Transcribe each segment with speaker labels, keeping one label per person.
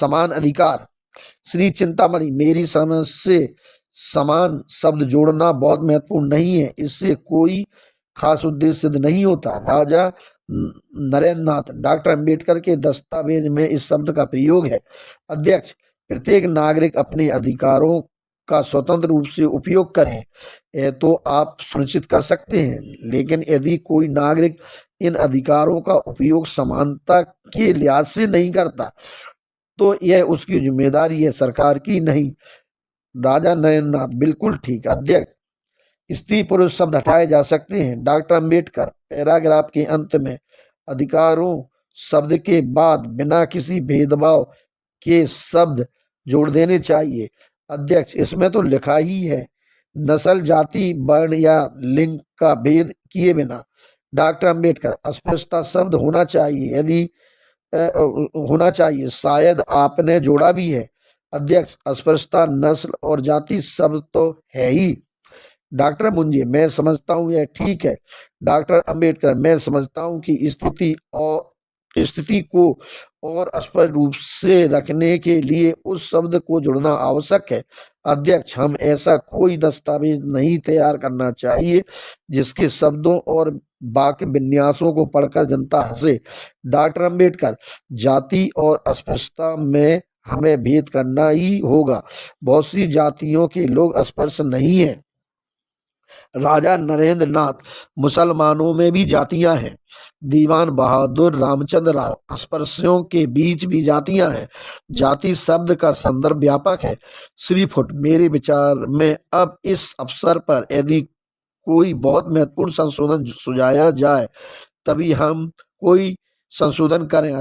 Speaker 1: समान अधिकार। श्री चिंतामणि, मेरी समझ से समान शब्द जोड़ना बहुत महत्वपूर्ण नहीं है, इससे कोई खास उद्देश्य सिद्ध नहीं होता। राजा नरेंद्र नाथ, डॉक्टर अंबेडकर के दस्तावेज में इस शब्द का प्रयोग है। अध्यक्ष, प्रत्येक नागरिक अपने अधिकारों का स्वतंत्र रूप से उपयोग करें, यह तो आप सुनिश्चित कर सकते हैं, लेकिन यदि कोई नागरिक इन अधिकारों का उपयोग समानता के लिहाज से नहीं करता तो यह उसकी जिम्मेदारी है, सरकार की नहीं। राजा नरेंद्र नाथ, बिल्कुल ठीक। अध्यक्ष, स्त्री पुरुष शब्द हटाए जा सकते हैं। डॉक्टर अंबेडकर, पैराग्राफ के अंत में अधिकारों शब्द के बाद बिना किसी भेदभाव के शब्द जोड़ देने चाहिए। अध्यक्ष, इसमें तो लिखा ही है नस्ल, जाति, वर्ण या लिंग का भेद किए बिना। डॉक्टर अंबेडकर, अस्पृश्यता शब्द होना चाहिए, यदि होना चाहिए, शायद आपने जोड़ा भी है। अध्यक्ष, अस्पृश्यता नस्ल और जाति शब्द तो है ही। डॉक्टर मुंजे, मैं समझता हूँ यह ठीक है। डॉक्टर अंबेडकर, मैं समझता हूँ कि स्थिति को और स्पष्ट रूप से रखने के लिए उस शब्द को जोड़ना आवश्यक है। अध्यक्ष, हम ऐसा कोई दस्तावेज नहीं तैयार करना चाहिए जिसके शब्दों और वाक्य विन्यासों को पढ़कर जनता हंसे। डॉक्टर अंबेडकर, जाति और अस्पृश्यता में हमें भेद करना ही होगा। बहुत सी जातियों के लोग अस्पृश्य नहीं हैं। राजा नरेंद्र नाथ, मुसलमानों में भी जातियां हैं। दीवान बहादुर रामचंद्र राव, अस्पृश्यों के बीच भी जातियां हैं। जाति शब्द का संदर्भ व्यापक है। श्री फुट, मेरे विचार में अब इस अवसर पर यदि कोई बहुत महत्वपूर्ण संशोधन सुझाया जाए तभी हम कोई संशोधन करें,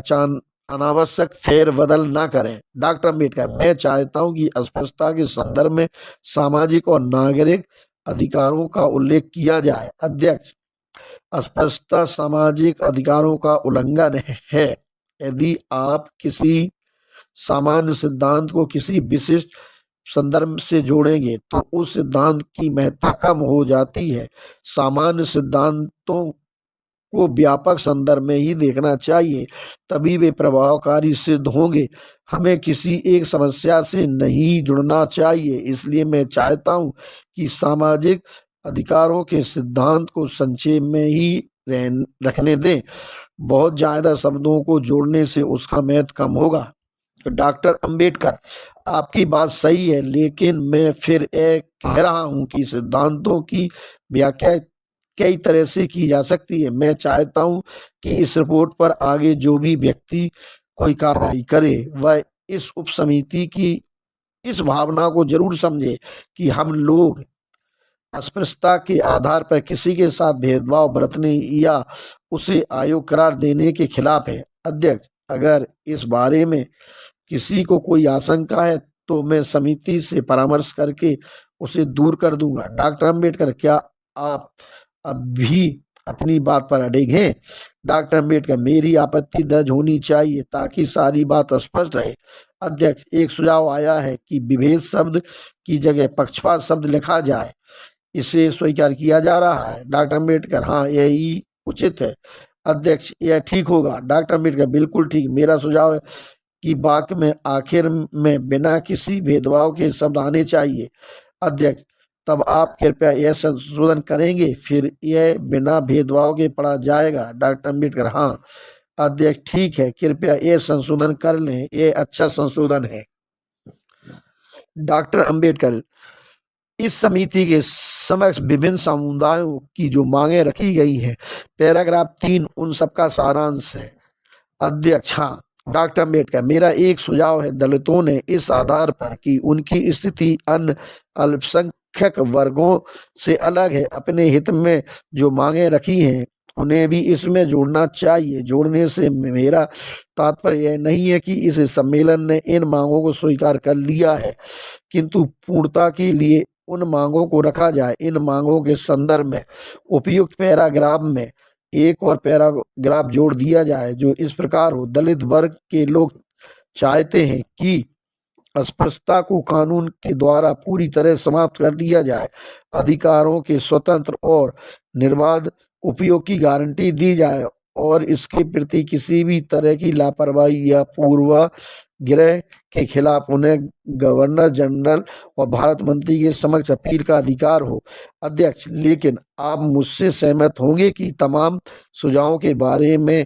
Speaker 1: अनावश्यक फेर बदल ना करें। डॉक्टर अंबेडकर, मैं चाहता हूं कि अस्पृश्यता के संदर्भ में सामाजिक और नागरिक अधिकारों का उल्लेख किया जाए। अध्यक्ष, अस्पृश्यता सामाजिक अधिकारों का उल्लंघन है। यदि आप किसी सामान्य सिद्धांत को किसी विशिष्ट संदर्भ से जोड़ेंगे तो उस सिद्धांत की महत्ता कम हो जाती है। सामान्य सिद्धांतों को व्यापक संदर्भ में ही देखना चाहिए, तभी वे प्रभावकारी सिद्ध होंगे। हमें किसी एक समस्या से नहीं जुड़ना चाहिए। इसलिए मैं चाहता हूं कि सामाजिक अधिकारों के सिद्धांत को संक्षेप में ही रखने दें। बहुत ज्यादा शब्दों को जोड़ने से उसका महत्व कम होगा। डॉक्टर अंबेडकर, आपकी बात सही है, लेकिन मैं फिर कह रहा हूं कि सिद्धांतों की व्याख्या कई तरह से की जा सकती है। मैं चाहता हूं कि इस रिपोर्ट पर आगे जो भी व्यक्ति कोई कार्रवाई करे वह इस उप समिति की इस भावना को जरूर समझे कि हम लोग अस्पृश्यता के आधार पर किसी के साथ भेदभाव बरतने या उसे अयोग्य करार देने के खिलाफ है। अध्यक्ष, अगर इस बारे में किसी को कोई आशंका है तो मैं समिति से परामर्श करके उसे दूर कर दूंगा। डॉक्टर अंबेडकर, क्या आप अभी अपनी बात पर अड़िग हैं? डॉक्टर अंबेडकर, मेरी आपत्ति दर्ज होनी चाहिए ताकि सारी बात स्पष्ट रहे। अध्यक्ष, एक सुझाव आया है कि विभेद शब्द की जगह पक्षपात शब्द लिखा जाए, इसे स्वीकार किया जा रहा है। डॉक्टर अंबेडकर, हाँ, यही उचित है। अध्यक्ष, यह ठीक होगा। डॉक्टर अंबेडकर, बिल्कुल ठीक। मेरा सुझाव है कि वाक्य में आखिर में बिना किसी भेदभाव के शब्द आने चाहिए। अध्यक्ष, तब आप कृपया यह संशोधन करेंगे, फिर यह बिना भेदभाव के पढ़ा जाएगा। डॉक्टर अंबेडकर, हाँ। अध्यक्ष, ठीक है, कृपया यह संशोधन कर लें, यह अच्छा संशोधन है। डॉक्टर अंबेडकर, इस समिति के समक्ष विभिन्न समुदायों की जो मांगे रखी गई हैं, पैराग्राफ 3 उन सबका सारांश है। अध्यक्ष, हाँ। डॉक्टर अंबेडकर, मेरा एक सुझाव है, दलितों ने इस आधार पर कि उनकी स्थिति अन्य अल्पसंख्यक वर्गों से अलग है, अपने हित में जो मांगे रखी हैं उन्हें भी इसमें जोड़ना चाहिए। जोड़ने से मेरा तात्पर्य यह नहीं है कि इस सम्मेलन ने इन मांगों को स्वीकार कर लिया है, किंतु पूर्णता के लिए उन मांगों को रखा जाए। इन मांगों के संदर्भ में उपयुक्त पैराग्राफ में एक और पैराग्राफ जोड़ दिया जाए जो इस प्रकार हो: दलित वर्ग के लोग चाहते हैं कि अस्पृश्यता को कानून के द्वारा पूरी तरह समाप्त कर दिया जाए, अधिकारों के स्वतंत्र और निर्बाध उपयोग की गारंटी दी जाए और इसके प्रति किसी भी तरह की लापरवाही या गृह के खिलाफ उन्हें गवर्नर जनरल और भारत मंत्री के समक्ष अपील का अधिकार हो। अध्यक्ष, लेकिन आप मुझसे सहमत होंगे कि तमाम सुझावों के बारे में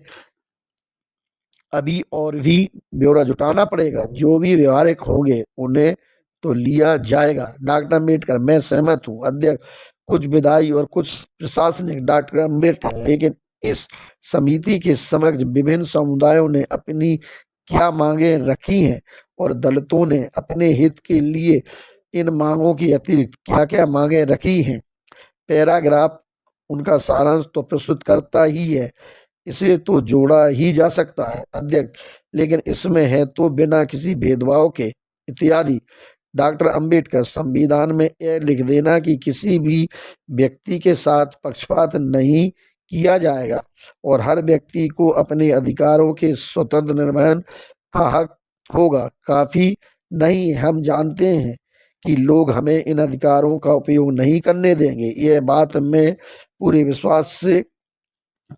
Speaker 1: अभी और भी ब्यौरा जुटाना पड़ेगा। जो भी व्यवहारिक होंगे उन्हें तो लिया जाएगा। डॉक्टर अम्बेडकर: मैं सहमत हूँ अध्यक्ष। कुछ विधायी और कुछ प्रशासनिक। डॉक्टर अम्बेडकर: लेकिन इस समिति के समक्ष विभिन्न समुदायों ने अपनी क्या मांगे रखी हैं और दलितों ने अपने हित के लिए इन मांगों के अतिरिक्त क्या क्या मांगे रखी हैं। पैराग्राफ उनका सारांश तो प्रस्तुत करता ही है, इसे तो जोड़ा ही जा सकता है अध्यक्ष, लेकिन इसमें है तो बिना किसी भेदभाव के इत्यादि। डॉक्टर अंबेडकर: संविधान में यह लिख देना कि किसी भी व्यक्ति के साथ पक्षपात नहीं किया जाएगा और हर व्यक्ति को अपने अधिकारों के स्वतंत्र निर्वहन का हक होगा, काफी नहीं। हम जानते हैं कि लोग हमें इन अधिकारों का उपयोग नहीं करने देंगे। यह बात मैं पूरे विश्वास से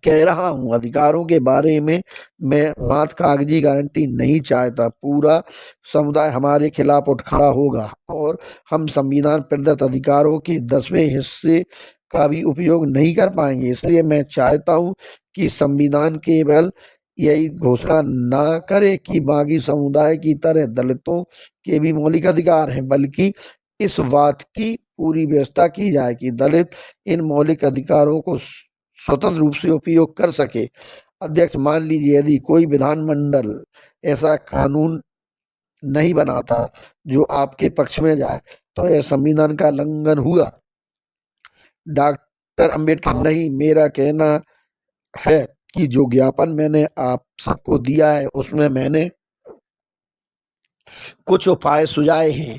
Speaker 1: कह रहा हूं। अधिकारों के बारे में मैं मात्र कागजी गारंटी नहीं चाहता। पूरा समुदाय हमारे खिलाफ उठ खड़ा होगा और हम संविधान प्रदत्त अधिकारों के 10वें हिस्से का भी उपयोग नहीं कर पाएंगे। इसलिए मैं चाहता हूं कि संविधान केवल यही घोषणा ना करे कि बाकी समुदाय की तरह दलितों के भी मौलिक अधिकार हैं, बल्कि इस बात की पूरी व्यवस्था की जाए कि दलित इन मौलिक अधिकारों को स्वतंत्र रूप से उपयोग कर सके। अध्यक्ष, मान लीजिए यदि कोई विधानमंडल ऐसा कानून नहीं बनाता जो आपके पक्ष में जाए, तो यह संविधान का उल्लंघन हुआ। डॉक्टर अंबेडकर: नहीं, मेरा कहना है कि जो ज्ञापन मैंने आप सबको दिया है उसमें मैंने कुछ उपाय सुझाए हैं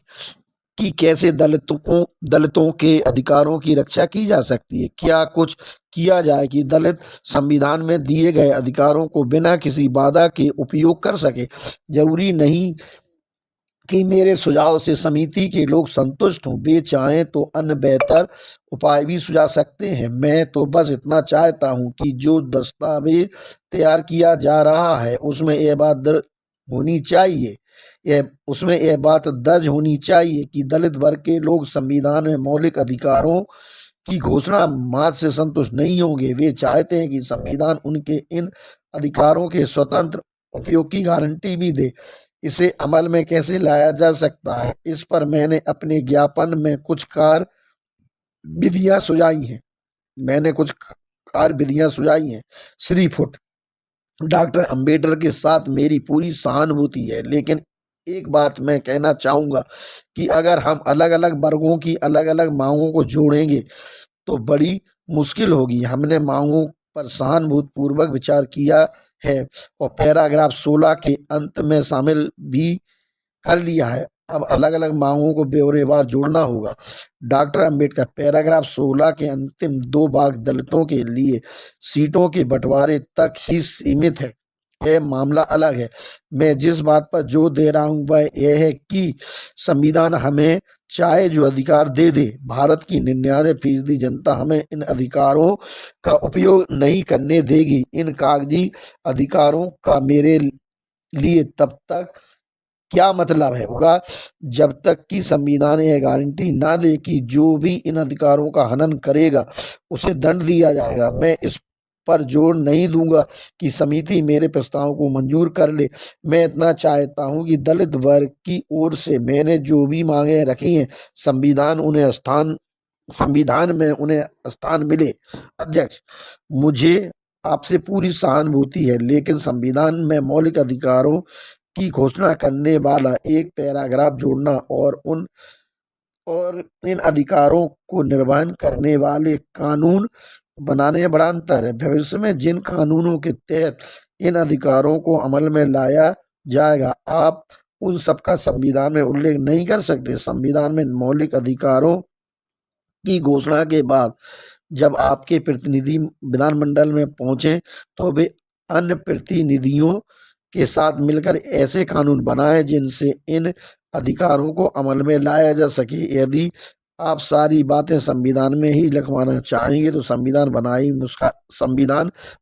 Speaker 1: कि कैसे दलितों के अधिकारों की रक्षा की जा सकती है। क्या कुछ किया जाए कि दलित संविधान में दिए गए अधिकारों को बिना किसी बाधा के उपयोग कर सके। जरूरी नहीं कि मेरे सुझाव से समिति के लोग संतुष्ट हों, वे चाहें तो अन्य बेहतर उपाय भी सुझा सकते हैं। मैं तो बस इतना चाहता हूं कि जो दस्तावेज तैयार किया जा रहा है उसमें यह बात दर्ज होनी चाहिए कि दलित वर्ग के लोग संविधान में मौलिक अधिकारों की घोषणा मात्र से संतुष्ट नहीं होंगे। वे चाहते हैं कि संविधान उनके इन अधिकारों के स्वतंत्र उपयोग की गारंटी भी दे। इसे अमल में कैसे लाया जा सकता है, इस पर मैंने अपने ज्ञापन में कुछ कार्य विधियां सुझाई हैं। श्री फुट: डॉक्टर अंबेडकर के साथ मेरी पूरी सहानुभूति है, लेकिन एक बात मैं कहना चाहूंगा कि अगर हम अलग अलग वर्गों की अलग अलग मांगों को जोड़ेंगे तो बड़ी मुश्किल होगी। हमने मांगों पर सहानुभूतिपूर्वक विचार किया है और पैराग्राफ 16 के अंत में शामिल भी कर लिया है। अब अलग अलग मांगों को ब्यौरेवार जोड़ना होगा। डॉक्टर अंबेडकर: पैराग्राफ 16 के अंतिम 2 भाग दलितों के लिए सीटों के बंटवारे तक ही सीमित है। यह मामला अलग है। मैं जिस बात पर जोर दे रहा हूं वह यह है कि संविधान हमें चाहे जो अधिकार दे दे, भारत की 99% जनता हमें इन अधिकारों का उपयोग नहीं करने देगी। इन कागजी अधिकारों का मेरे लिए तब तक क्या मतलब है होगा जब तक कि संविधान यह गारंटी ना दे कि जो भी इन अधिकारों का हनन करेगा उसे दंड दिया जाएगा। मैं इस पर जोर नहीं दूंगा कि समिति मेरे प्रस्ताव को मंजूर कर ले। मैं इतना चाहता हूं कि दलित वर्ग की ओर से मैंने जो भी मांगे रखी हैं संविधान में उन्हें स्थान मिले। अध्यक्ष, मुझे आपसे पूरी सहानुभूति है, लेकिन संविधान में मौलिक अधिकारों की घोषणा करने वाला एक पैराग्राफ जोड़ना और इन अधिकारों को निर्वहन करने वाले कानून बनाने में बड़ा अंतर है। भविष्य में जिन कानूनों के तहत इन अधिकारों को अमल में लाया जाएगा, आप उन सबका संविधान में उल्लेख नहीं कर सकते। संविधान में मौलिक अधिकारों की घोषणा के बाद जब आपके प्रतिनिधि विधानमंडल में पहुंचे तो वे अन्य प्रतिनिधियों के साथ मिलकर ऐसे कानून बनाए जिनसे इन अधिकारों को अमल में लाया जा सके। यदि आप सारी बातें संविधान में ही लिखवाना चाहेंगे तो संविधान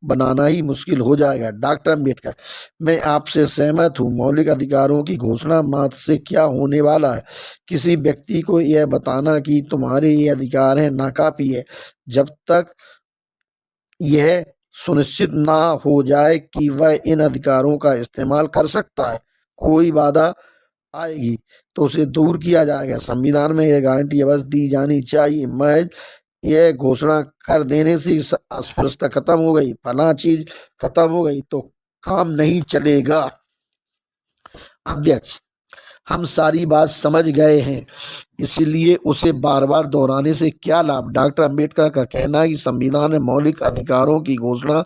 Speaker 1: बनाना ही मुश्किल हो जाएगा। डॉक्टर अम्बेडकर, मैं आपसे सहमत हूँ। मौलिक अधिकारों की घोषणा मात्र से क्या होने वाला है? किसी व्यक्ति को यह बताना कि तुम्हारे ये अधिकार हैं नाकाफी है, जब तक यह सुनिश्चित ना हो जाए कि वह इन अधिकारों का इस्तेमाल कर सकता है। कोई बाधा आएगी तो उसे दूर किया जाएगा। संविधान में यह गारंटी अवश्य दी जानी चाहिए। मैं यह घोषणा कर देने से अस्पृश्यता खत्म हो गई, फला चीज खत्म हो गई तो काम नहीं चलेगा। अध्यक्ष, हम सारी बात समझ गए हैं, इसलिए उसे बार बार दोहराने से क्या लाभ? डॉक्टर अंबेडकर का कहना है कि संविधान में मौलिक अधिकारों की घोषणा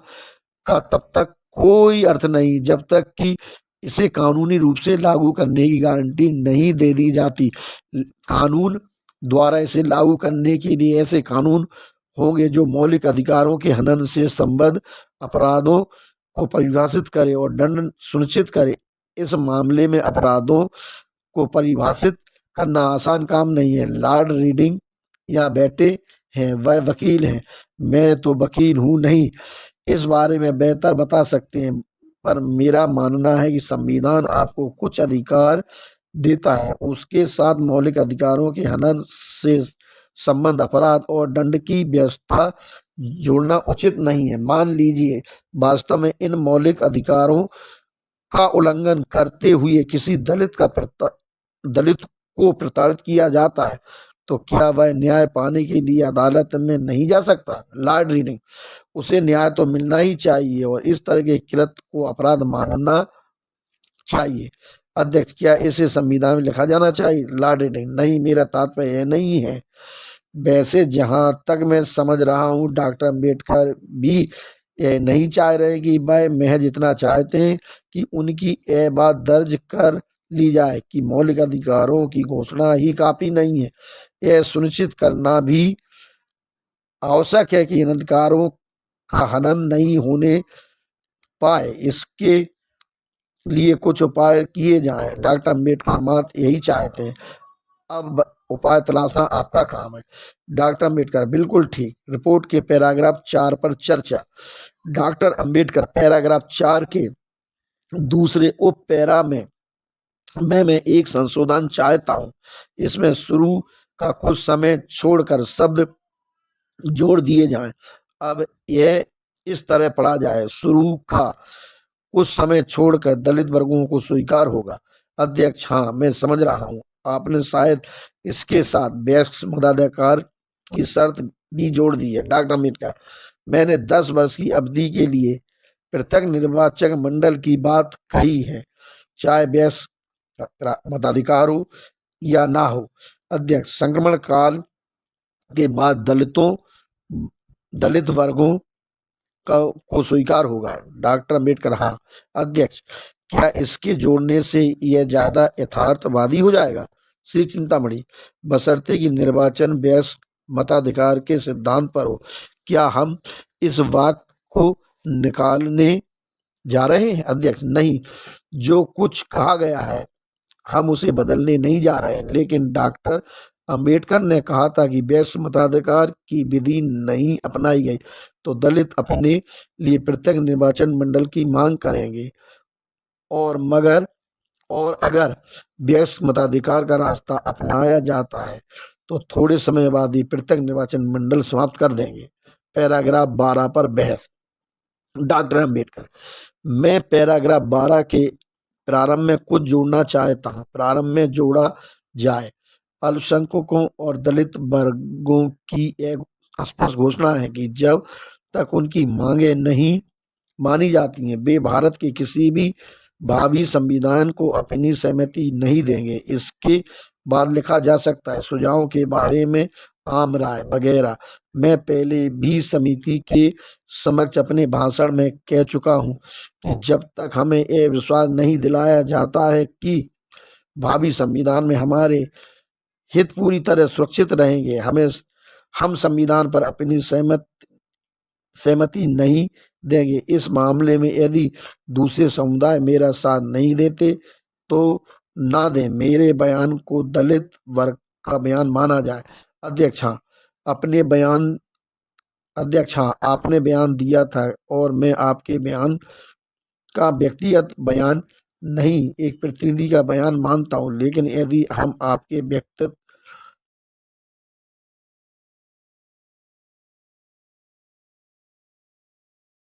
Speaker 1: का तब तक कोई अर्थ नहीं जब तक कि इसे कानूनी रूप से लागू करने की गारंटी नहीं दे दी जाती। कानून द्वारा इसे लागू करने के लिए ऐसे कानून होंगे जो मौलिक अधिकारों के हनन से संबद्ध अपराधों को परिभाषित करे और दंड सुनिश्चित करे। इस मामले में अपराधों को परिभाषित करना आसान काम नहीं है। लॉर्ड रीडिंग यहाँ बैठे हैं, वह वकील हैं, मैं तो वकील हूँ नहीं, इस बारे में बेहतर बता सकते हैं। पर मेरा मानना है कि संविधान आपको कुछ अधिकार देता है, उसके साथ मौलिक अधिकारों के हनन से संबंध अपराध और दंड की व्यवस्था जोड़ना उचित नहीं है। मान लीजिए वास्तव में इन मौलिक अधिकारों का उल्लंघन करते हुए किसी दलित को प्रताड़ित किया जाता है तो क्या वह न्याय पाने के लिए अदालत में नहीं जा सकता? लॉर्ड रीडिंग, उसे न्याय तो मिलना ही चाहिए और इस तरह के कृत्य को अपराध मानना चाहिए। अध्यक्ष, क्या इसे संविधान में लिखा जाना चाहिए? लॉर्ड रीडिंग, नहीं, मेरा तात्पर्य यह नहीं है। वैसे जहां तक मैं समझ रहा हूँ डॉक्टर अंबेडकर भी यह नहीं चाह रहे कि वह महज इतना चाहते हैं कि उनकी यह बात दर्ज कर ली जाए कि मौलिक अधिकारों की घोषणा ही काफी नहीं है। यह सुनिश्चित करना भी आवश्यक है कि इन अधिकारों का हनन नहीं होने पाए, इसके लिए कुछ उपाय किए जाएं। डॉक्टर अंबेडकर मात्र यही चाहते हैं, अब उपाय तलाशना आपका काम है। डॉक्टर अंबेडकर, बिल्कुल ठीक। रिपोर्ट के पैराग्राफ 4 पर चर्चा। डॉक्टर अंबेडकर, पैराग्राफ 4 के दूसरे उप पैरा में मैं एक संशोधन चाहता हूं। इसमें शुरू का कुछ समय छोड़कर शब्द जोड़ दिए जाएं। अब यह इस तरह पढ़ा जाए, शुरू का कुछ समय छोड़कर दलित वर्गों को स्वीकार होगा। अध्यक्ष, हाँ, मैं समझ रहा हूँ। आपने शायद इसके साथ वयस्क मताधिकार की शर्त भी जोड़ दी है। डॉक्टर अम्बेडकर, मैंने 10 वर्ष की अवधि के लिए पृथक निर्वाचक मंडल की बात कही है, चाहे वयस्क मताधिकार हो या ना हो। अध्यक्ष, संक्रमण काल के बाद दलित वर्गों को स्वीकार होगा। डॉक्टर अम्बेडकर, हाँ। अध्यक्ष, क्या इसके जोड़ने से यह ज्यादा यथार्थवादी हो जाएगा? श्री चिंतामणि, बशर्ते कि निर्वाचन वयस्क मताधिकार के सिद्धांत पर हो। क्या हम इस वाक्य को निकालने जा रहे हैं? अध्यक्ष, नहीं, जो कुछ कहा गया है हम उसे बदलने नहीं जा रहे हैं, लेकिन डॉक्टर अंबेडकर ने कहा था कि वयस्क मताधिकार की विधि नहीं अपनाई गई तो दलित अपने लिए पृथक निर्वाचन मंडल की मांग करेंगे और अगर वयस्क मताधिकार का रास्ता अपनाया जाता है तो थोड़े समय बाद ही पृथक निर्वाचन मंडल समाप्त कर देंगे। पैराग्राफ 12 पर बहस। डॉक्टर अंबेडकर, मैं पैराग्राफ 12 के प्रारंभ में कुछ जोड़ना चाहता हूँ। प्रारंभ में जोड़ा जाए, अल्पसंख्यकों और दलित वर्गों की एक स्पष्ट घोषणा है कि जब तक उनकी मांगे नहीं मानी जाती हैं वे भारत के किसी भी भावी संविधान को अपनी सहमति नहीं देंगे। इसके बाद लिखा जा सकता है, सुझावों के बारे में आम राय वगैरह। मैं पहले भी समिति के समक्ष अपने भाषण में कह चुका हूं कि जब तक हमें यह विश्वास नहीं दिलाया जाता है कि भावी संविधान में हमारे हित पूरी तरह सुरक्षित रहेंगे, हम संविधान पर अपनी सहमति नहीं देंगे। इस मामले में यदि दूसरे समुदाय मेरा साथ नहीं देते तो ना दें। मेरे बयान को दलित वर्ग का बयान माना जाए। अध्यक्ष हाँ, अपने बयान अध्यक्ष हाँ, आपने बयान दिया था और मैं आपके बयान का व्यक्तिगत बयान नहीं, एक प्रतिनिधि का बयान मानता हूँ, लेकिन यदि हम आपके व्यक्तिगत